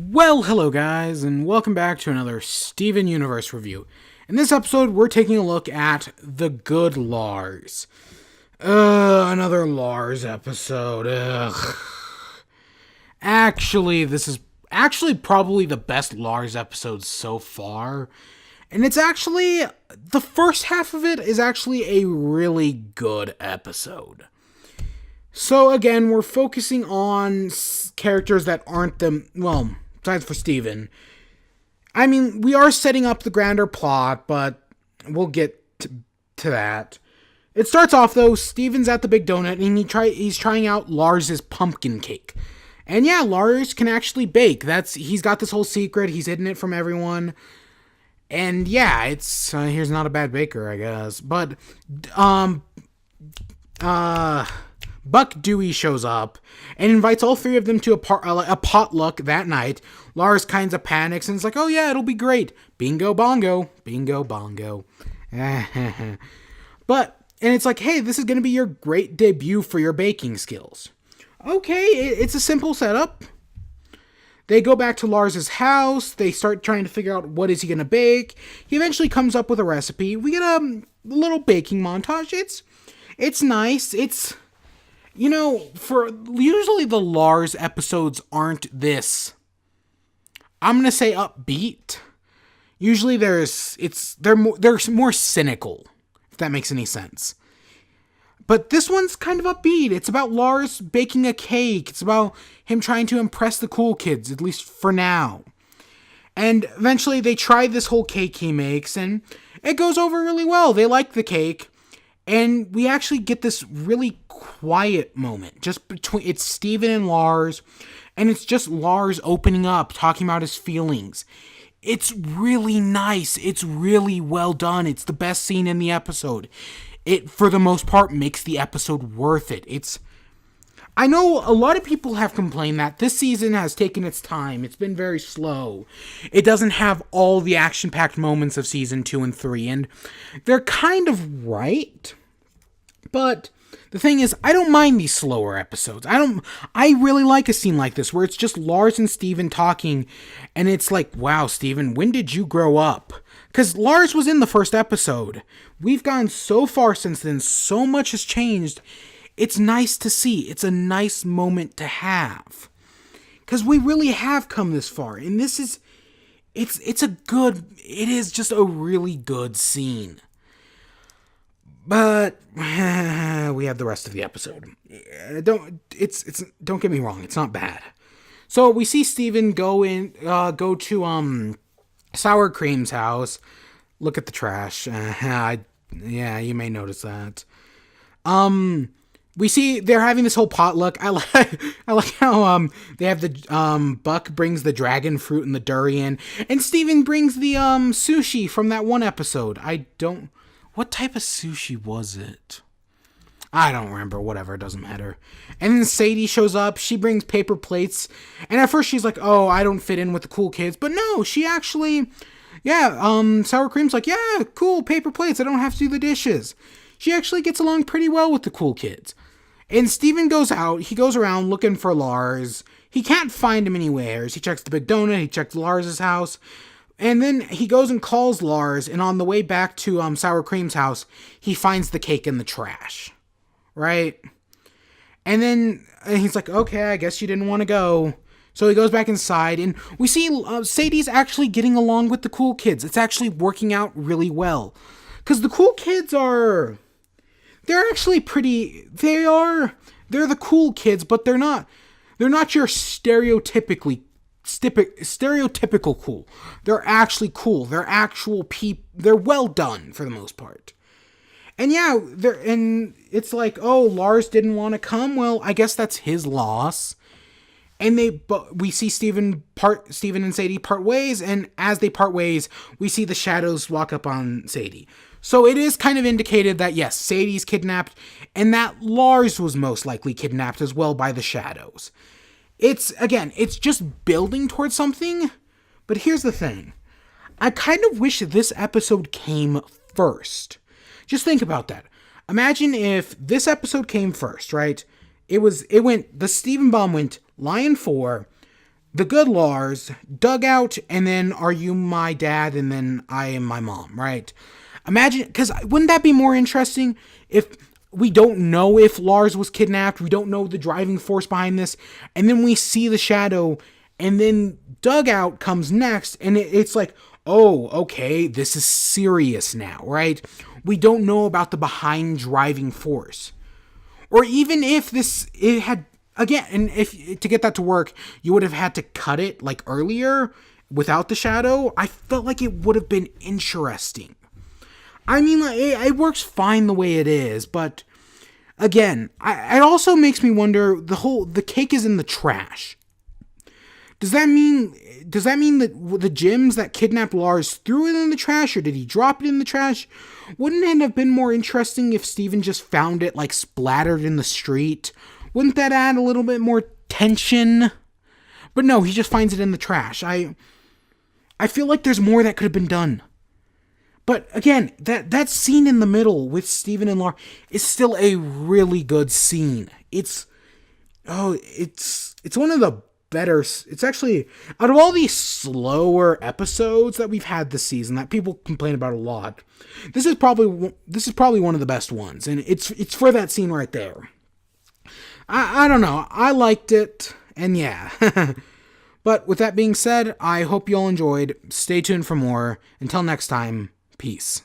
Well, hello guys, and welcome back to another Steven Universe review. In this episode, we're taking a look at The Good Lars. Another Lars episode. Actually, this is probably the best Lars episode so far. And it's actually, the first half of it is actually a really good episode. So again, we're focusing on characters that aren't besides for Steven. I mean, we are setting up the grander plot, but we'll get to that. It starts off, though, Steven's at the Big Donut, and he's trying out Lars's pumpkin cake. And yeah, Lars can actually bake. He's got this whole secret, he's hidden it from everyone. And yeah, he's not a bad baker, I guess. But, Buck Dewey shows up and invites all three of them to a potluck that night. Lars kinds of panics and is like, oh yeah, it'll be great. Bingo bongo. Bingo bongo. And it's like, hey, this is going to be your great debut for your baking skills. Okay, it's a simple setup. They go back to Lars's house. They start trying to figure out what is he going to bake. He eventually comes up with a recipe. We get a little baking montage. It's nice. For usually the Lars episodes aren't this, I'm going to say, upbeat. Usually they're more cynical, if that makes any sense. But this one's kind of upbeat. It's about Lars baking a cake. It's about him trying to impress the cool kids, at least for now. And eventually they try this whole cake he makes, and it goes over really well. They like the cake. And we actually get this really quiet moment it's Steven and Lars, and it's just Lars opening up, talking about his feelings. It's really nice. It's really well done. It's the best scene in the episode. It, for the most part, makes the episode worth it. I know a lot of people have complained that this season has taken its time. It's been very slow. It doesn't have all the action-packed moments of season 2 and 3, and they're kind of right. But the thing is, I don't mind these slower episodes. I really like a scene like this where it's just Lars and Steven talking, and it's like, wow, Steven, when did you grow up? Because Lars was in the first episode. We've gone so far since then. So much has changed. It's nice to see. It's a nice moment to have. Because we really have come this far. And it is just a really good scene. But we have the rest of the episode. Don't get me wrong, it's not bad. So we see Steven go to Sour Cream's house. Look at the trash. Yeah, you may notice that. We see they're having this whole potluck. I like how they have the Buck brings the dragon fruit and the durian, and Steven brings the sushi from that one episode. What type of sushi was it? I don't remember. Whatever, it doesn't matter. And then Sadie shows up. She brings paper plates. And at first she's like, oh, I don't fit in with the cool kids. But no, she actually, Sour Cream's like, yeah, cool, paper plates. I don't have to do the dishes. She actually gets along pretty well with the cool kids. And Steven goes out. He goes around looking for Lars. He can't find him anywhere. He checks the Big Donut. He checks Lars's house. And then he goes and calls Lars, and on the way back to Sour Cream's house, he finds the cake in the trash, right? And then he's like, okay, I guess you didn't want to go. So he goes back inside, and we see Sadie's actually getting along with the cool kids. It's actually working out really well. Because the cool kids they're actually they're the cool kids, but they're not your stereotypical cool. They're actually cool. They're actual people. They're well done for the most part. And yeah, and it's like, oh, Lars didn't want to come. Well, I guess that's his loss. And we see Steven and Sadie part ways, and as they part ways, we see the shadows walk up on Sadie. So it is kind of indicated that yes, Sadie's kidnapped, and that Lars was most likely kidnapped as well by the shadows. It's just building towards something, but here's the thing. I kind of wish this episode came first. Just think about that. Imagine if this episode came first, right? The Steven Bomb went Lion 4, the good Lars, Dugout, and then Are You My Dad, and then I Am My Mom, right? Imagine, because wouldn't that be more interesting if we don't know if Lars was kidnapped, we don't know the driving force behind this, and then we see the shadow, and then Dugout comes next, and it's like, oh, okay, this is serious now, right? We don't know about the behind driving force. Or even if it had, again, and if to get that to work, you would have had to cut it like earlier without the shadow, I felt like it would have been interesting. I mean, like, it works fine the way it is, but again, it also makes me wonder, the cake is in the trash. Does that mean that the gems that kidnapped Lars threw it in the trash, or did he drop it in the trash? Wouldn't it have been more interesting if Steven just found it like splattered in the street? Wouldn't that add a little bit more tension? But no, he just finds it in the trash. I feel like there's more that could have been done. But again, that scene in the middle with Steven and Laura is still a really good scene. It's one of the better. It's actually, out of all these slower episodes that we've had this season that people complain about a lot, this is probably one of the best ones, and it's for that scene right there. I don't know. I liked it, and yeah. But with that being said, I hope you all enjoyed. Stay tuned for more. Until next time, peace.